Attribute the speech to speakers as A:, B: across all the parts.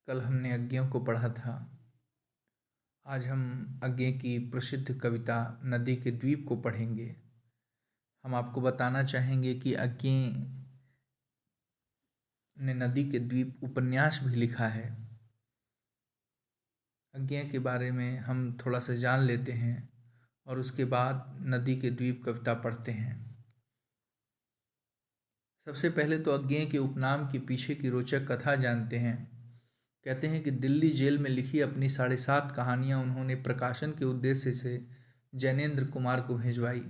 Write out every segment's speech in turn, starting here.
A: कल हमने अज्ञेयों को पढ़ा था। आज हम अज्ञेय की प्रसिद्ध कविता नदी के द्वीप को पढ़ेंगे। हम आपको बताना चाहेंगे कि अज्ञेय ने नदी के द्वीप उपन्यास भी लिखा है। अज्ञेय के बारे में हम थोड़ा सा जान लेते हैं और उसके बाद नदी के द्वीप कविता पढ़ते हैं। सबसे पहले तो अज्ञेय के उपनाम के पीछे की रोचक कथा जानते हैं। कहते हैं कि दिल्ली जेल में लिखी अपनी 7.5 कहानियाँ उन्होंने प्रकाशन के उद्देश्य से जैनेन्द्र कुमार को भिजवाई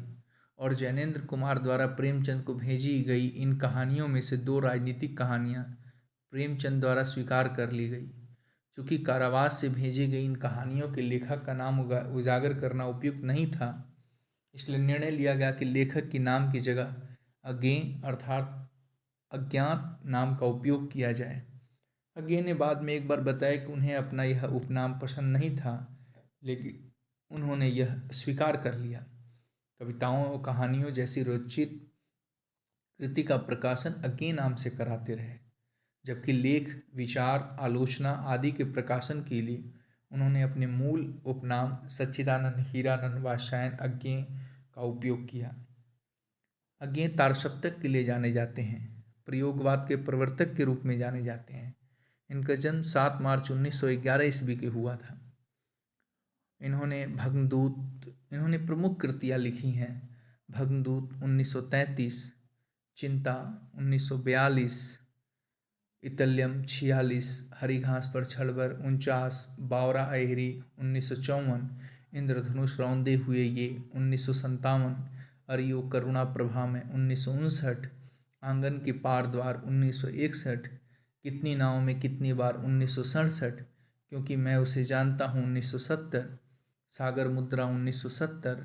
A: और जैनेन्द्र कुमार द्वारा प्रेमचंद को भेजी गई इन कहानियों में से 2 राजनीतिक कहानियाँ प्रेमचंद द्वारा स्वीकार कर ली गई। चूँकि कारावास से भेजी गई इन कहानियों के लेखक का नाम उजागर करना उपयुक्त नहीं था, इसलिए निर्णय लिया गया कि लेखक के नाम की जगह अज्ञेय अर्थात अज्ञात नाम का उपयोग किया जाए। अज्ञेय ने बाद में एक बार बताया कि उन्हें अपना यह उपनाम पसंद नहीं था, लेकिन उन्होंने यह स्वीकार कर लिया। कविताओं और कहानियों जैसी रोचित कृति का प्रकाशन अज्ञेय नाम से कराते रहे, जबकि लेख, विचार, आलोचना आदि के प्रकाशन के लिए उन्होंने अपने मूल उपनाम सच्चिदानंद हीरानंद वात्स्यायन अज्ञेय का उपयोग किया। अज्ञेय तारसप्तक के लिए जाने जाते हैं, प्रयोगवाद के प्रवर्तक के रूप में जाने जाते हैं। इनका जन्म 7 मार्च 1911 ईस्वी के हुआ था। इन्होंने प्रमुख कृतियाँ लिखी हैं। भग्नदूत 1933, चिंता 1942, इतल्यम 46, हरी घास पर छड़बर 49, बावरा अहिरी 1954, इंद्रधनुष रौंदे हुए ये 1957, अरियो करुणा प्रभा में 1959, आंगन के पार द्वार 1961, कितनी नाव में कितनी बार 1967, क्योंकि मैं उसे जानता हूँ 1970, सागर मुद्रा 1970,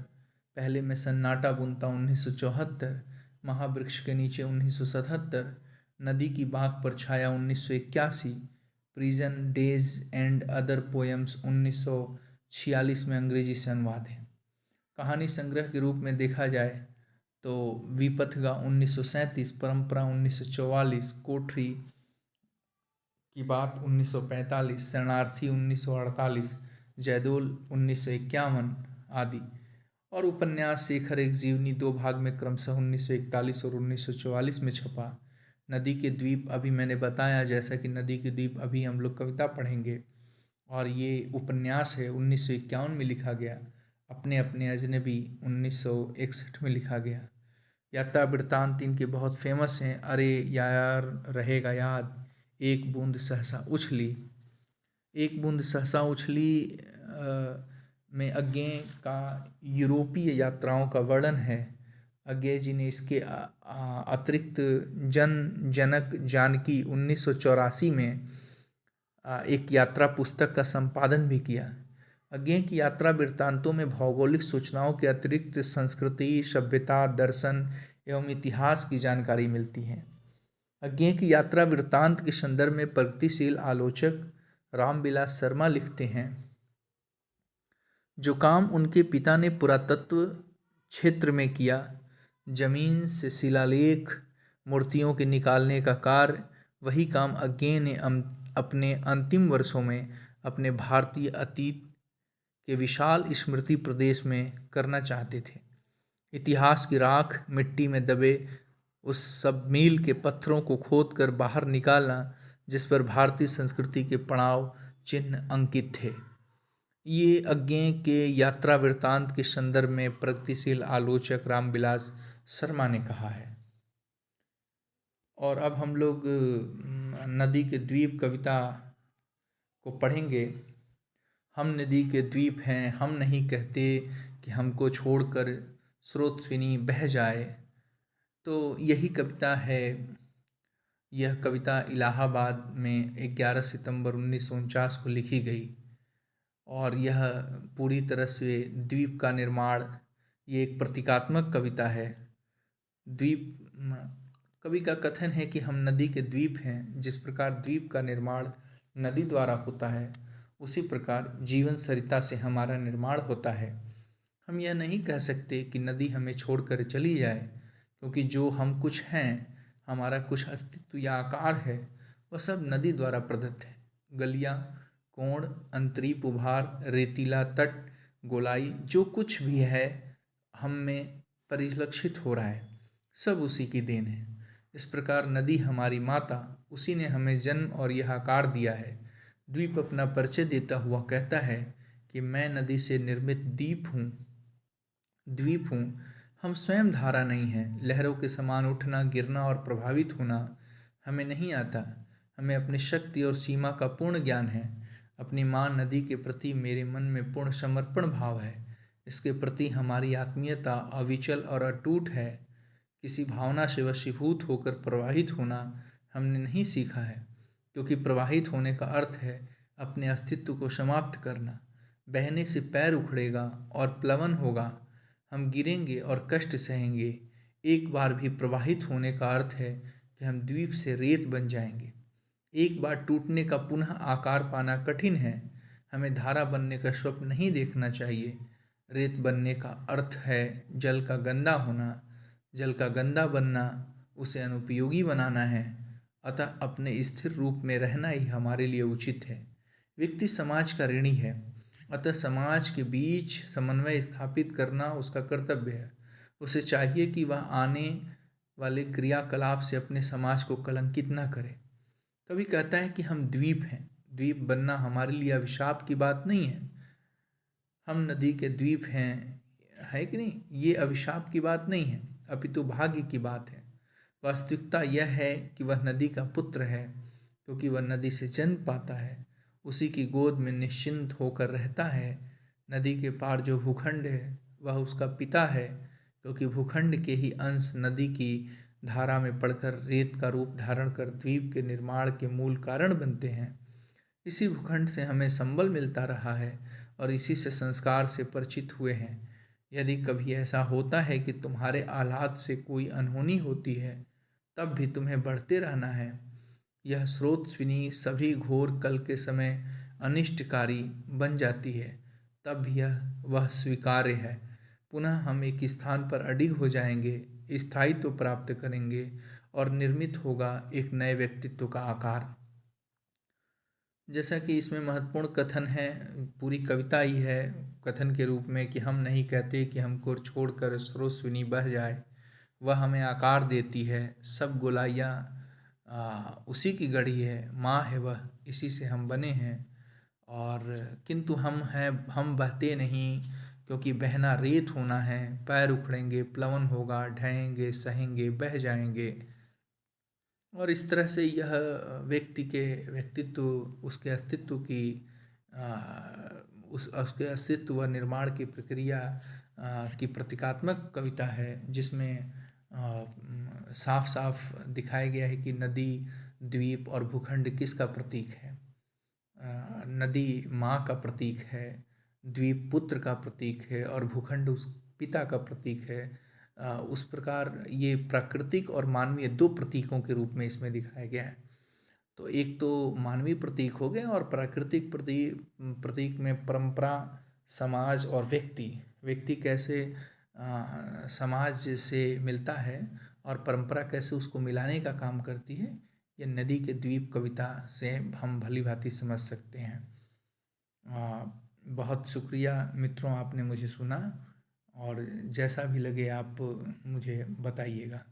A: पहले मैं सन्नाटा बुनता 1974, महावृक्ष के नीचे 1977, नदी की बाँक पर छाया 1981, prison days and other poems 1946 में अंग्रेजी से अनुवाद है। कहानी संग्रह के रूप में देखा जाए तो विपथगा 1937, परंपरा 1944, कोठरी की बात 1945, शरणार्थी 1948, जयदोल 1951 आदि, और उपन्यास शेखर एक जीवनी 2 भाग में क्रमशः 1941 और 1944 में छपा। नदी के द्वीप अभी मैंने बताया, जैसा कि नदी के द्वीप अभी हम लोग कविता पढ़ेंगे, और ये उपन्यास है 1951 में लिखा गया। अपने अपने अजनबी 1961 में लिखा गया। यात्रा वृत्तांत इनके बहुत फेमस हैं। अरे यार रहेगा याद, एक बूंद सहसा उछली। एक बूंद सहसा उछली में अज्ञेय का यूरोपीय यात्राओं का वर्णन है। अज्ञेय जी ने इसके अतिरिक्त जनक जानकी 1984 में एक यात्रा पुस्तक का संपादन भी किया। अज्ञेय की यात्रा वृत्तांतों में भौगोलिक सूचनाओं के अतिरिक्त संस्कृति, सभ्यता, दर्शन एवं इतिहास की जानकारी मिलती है। अज्ञेय की यात्रा वृत्तांत के संदर्भ में प्रगतिशील आलोचक रामविलास शर्मा लिखते हैं, जो काम उनके पिता ने पुरातत्व क्षेत्र में किया, जमीन से शिलालेख, मूर्तियों के निकालने का कार्य, वही काम अज्ञेय ने अपने अंतिम वर्षों में अपने भारतीय अतीत के विशाल स्मृति प्रदेश में करना चाहते थे। इतिहास की राख मिट्टी में दबे उस सब मील के पत्थरों को खोदकर बाहर निकालना, जिस पर भारतीय संस्कृति के पड़ाव चिन्ह अंकित थे। ये अज्ञेय के यात्रा वृत्तांत के संदर्भ में प्रगतिशील आलोचक रामविलास शर्मा ने कहा है। और अब हम लोग नदी के द्वीप कविता को पढ़ेंगे। हम नदी के द्वीप हैं, हम नहीं कहते कि हमको छोड़कर स्रोतस्विनी बह जाए। तो यही कविता है। यह कविता इलाहाबाद में 11 सितंबर 1949 को लिखी गई, और यह पूरी तरह से द्वीप का निर्माण, ये एक प्रतीकात्मक कविता है। द्वीप कवि का कथन है कि हम नदी के द्वीप हैं। जिस प्रकार द्वीप का निर्माण नदी द्वारा होता है, उसी प्रकार जीवन सरिता से हमारा निर्माण होता है। हम यह नहीं कह सकते कि नदी हमें छोड़कर चली जाए, क्योंकि जो हम कुछ हैं, हमारा कुछ अस्तित्व या आकार है, वह सब नदी द्वारा प्रदत्त है। गलियाँ, कोण, अंतरीप उभार, रेतीला तट, गोलाई, जो कुछ भी है हम में परिलक्षित हो रहा है, सब उसी की देन है। इस प्रकार नदी हमारी माता, उसी ने हमें जन्म और यह आकार दिया है। द्वीप अपना परिचय देता हुआ कहता है कि मैं नदी से निर्मित द्वीप हूँ। हम स्वयं धारा नहीं हैं। लहरों के समान उठना, गिरना और प्रभावित होना हमें नहीं आता। हमें अपनी शक्ति और सीमा का पूर्ण ज्ञान है। अपनी माँ नदी के प्रति मेरे मन में पूर्ण समर्पण भाव है। इसके प्रति हमारी आत्मीयता अविचल और अटूट है। किसी भावना से वशीभूत होकर प्रवाहित होना हमने नहीं सीखा है, क्योंकि प्रवाहित होने का अर्थ है अपने अस्तित्व को समाप्त करना। बहने से पैर उखड़ेगा और प्लवन होगा। हम गिरेंगे और कष्ट सहेंगे। एक बार भी प्रवाहित होने का अर्थ है कि हम द्वीप से रेत बन जाएंगे। एक बार टूटने का पुनः आकार पाना कठिन है। हमें धारा बनने का स्वप्न नहीं देखना चाहिए। रेत बनने का अर्थ है जल का गंदा होना। जल का गंदा बनना, उसे अनुपयोगी बनाना है। अतः अपने स्थिर रूप में रहना ही हमारे लिए उचित है। व्यक्ति समाज का ऋणी है, अतः समाज के बीच समन्वय स्थापित करना उसका कर्तव्य है। उसे चाहिए कि वह आने वाले क्रियाकलाप से अपने समाज को कलंकित न करे। कभी कहता है कि हम द्वीप हैं। द्वीप बनना हमारे लिए अभिशाप की बात नहीं है। हम नदी के द्वीप हैं, है कि नहीं? ये अभिशाप की बात नहीं है, अपितु भाग्य की बात है। वास्तविकता यह है कि वह नदी का पुत्र है, क्योंकि वह नदी से जन्म पाता है, उसी की गोद में निश्चिंत होकर रहता है। नदी के पार जो भूखंड है वह उसका पिता है, क्योंकि भूखंड के ही अंश नदी की धारा में पड़कर रेत का रूप धारण कर द्वीप के निर्माण के मूल कारण बनते हैं। इसी भूखंड से हमें संबल मिलता रहा है और इसी से संस्कार से परिचित हुए हैं। यदि कभी ऐसा होता है कि तुम्हारे आह्लाद से कोई अनहोनी होती है, तब भी तुम्हें बढ़ते रहना है। यह स्रोतस्विनी सभी घोर कल के समय अनिष्टकारी बन जाती है, तब भी यह वह स्वीकार्य है। पुनः हम एक स्थान पर अडिग हो जाएंगे, स्थायित्व प्राप्त करेंगे और निर्मित होगा एक नए व्यक्तित्व का आकार। जैसा कि इसमें महत्वपूर्ण कथन है, पूरी कविता ही है कथन के रूप में, कि हम नहीं कहते कि हमको छोड़कर स्रोतस्विनी बह जाए। वह हमें आकार देती है। सब गोलाइयाँ उसी की गढ़ी है, माँ है वह, इसी से हम बने हैं। और किंतु हम बहते नहीं, क्योंकि बहना रेत होना है। पैर उखड़ेंगे, प्लवन होगा, ढहेंगे, सहेंगे, बह जाएंगे। और इस तरह से यह व्यक्ति के व्यक्तित्व, उसके अस्तित्व की उसके अस्तित्व व निर्माण की प्रक्रिया की प्रतीकात्मक कविता है, जिसमें साफ साफ दिखाया गया है कि नदी, द्वीप और भूखंड किसका प्रतीक है। नदी माँ का प्रतीक है, द्वीप पुत्र का प्रतीक है और भूखंड उस पिता का प्रतीक है। उस प्रकार ये प्राकृतिक और मानवीय दो प्रतीकों के रूप में इसमें दिखाया गया है। तो एक तो मानवीय प्रतीक हो गए, और प्राकृतिक प्रतीक में परंपरा, समाज और व्यक्ति कैसे समाज से मिलता है और परंपरा कैसे उसको मिलाने का काम करती है, ये नदी के द्वीप कविता से हम भली भांति समझ सकते हैं। बहुत शुक्रिया मित्रों, आपने मुझे सुना, और जैसा भी लगे आप मुझे बताइएगा।